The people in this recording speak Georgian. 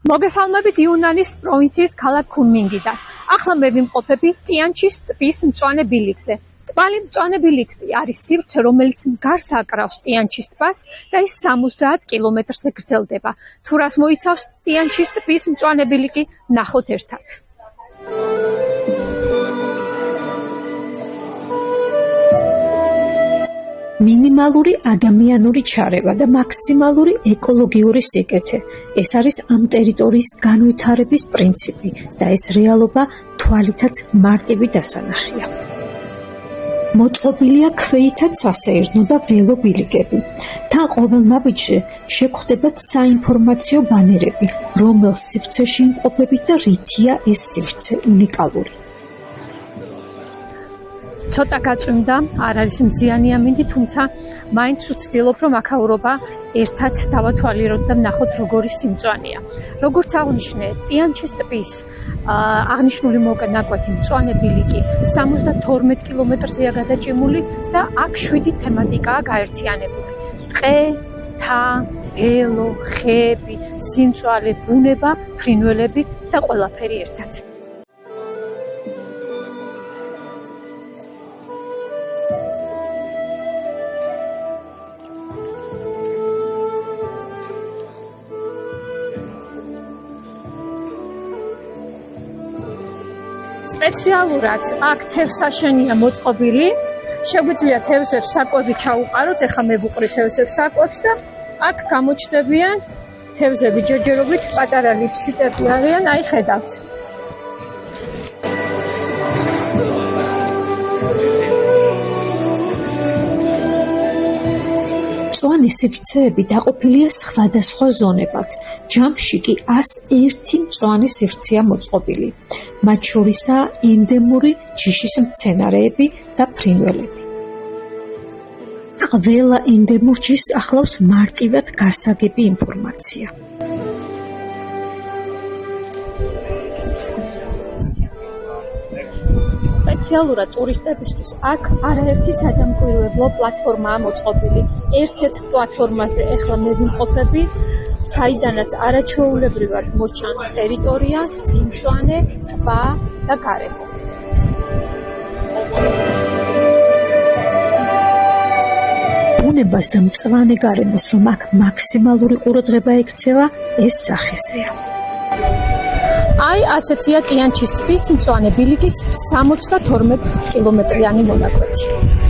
მოგესალმებით იუნანის პროვინციის ქალაქ ქუნმინგიდან. ახლა მე ვიმყოფები ტიანჩის ტბის მწვანე ბილიკზე. ტბალი მწვანე ბილიკი არის სივრცე, რომელიც გარს აკრავს ტიანჩის ტბას და ის 70 კილომეტრზე გრძელდება. თუ რას მოიცავს ტიანჩის ტბის მწვანე ბილიკი, ნახოთ ერთად. მინიმალური ადამიანური ჩარევა და მაქსიმალური ეკოლოგიური სიკეთე. ეს არის ამ ტერიტორიის განვითარების პრინციპი და ეს რეალობა თვალითაც მარტივი დასანახია. მოწყობილია ქვეითად სასეირნო და ველო ბილიკები. თან ყოველ ნაბიჯზე შეგვხვდებათ საინფორმაციო ბანერები, რომელ სივრცეში იმყოფებით და რითია ეს სივრცე უნიკალური. ცოტა გაწვიმდა, არ არის მზიანი ამინდი, თუმცა მაინც ვცდილობ, რომ აქაურობა ერთად დავათვალიეროთ და ვნახოთ, როგორი სიმწვანეა. როგორც აღნიშნე, ტიანჩის ტბის აღნიშნული მონაკვეთი მწვანე ბილიკი 72 კილომეტრზეა გადაჭიმული და აქ 7 თემატიკაა გაერთიანებული. ტყე, თა, ველო, ხეები, სიმწვანე, ბუნება, ფრინველები და ყველაფერი ერთად. სპეციალურად აქ თევზსაშენია მოწყობილი. შეგვიძლია თევზებს საკვები ჩაუყაროთ, ეხლა მე ვუყრი თევზებს საკვებს და აქ გამოჩნდებიან თევზები ჯერჯერობით, პატარა ლიფსიტები არიან, აი ხედავთ. მწვანე სივრცეები დაყოფილია სხვადასხვა ზონებად. ჯამში კი 101 მწვანე სივრცეა მოწყობილი. მათ შორისაა ენდემური ჯიშის მცენარეები და ფრინველები. ყველა ენდემურ ჯიშს ახლავს მარტივად გასაგები ინფორმაცია. სპეციალურად ტურისტებისთვის აქ არაერთი სადამკვირვებლო პლატფორმაა მოწყობილი. ერთ-ერთ პლატფორმაზე ახლა მე ვიმყოფები, საიდანაც არაჩვეულებრივად მოჩანს ტერიტორია, სიმწვანე, ტბა და გარემო. ბუნებას და მწვანე გარემოს, რომ აქ მაქსიმალური ყურადღება ექცევა, ეს სახესეა. აი, ასეთია ტიანჩის ტბის მწვანე ბილიკის 72 კილომეტრიანი მონაკვეთი.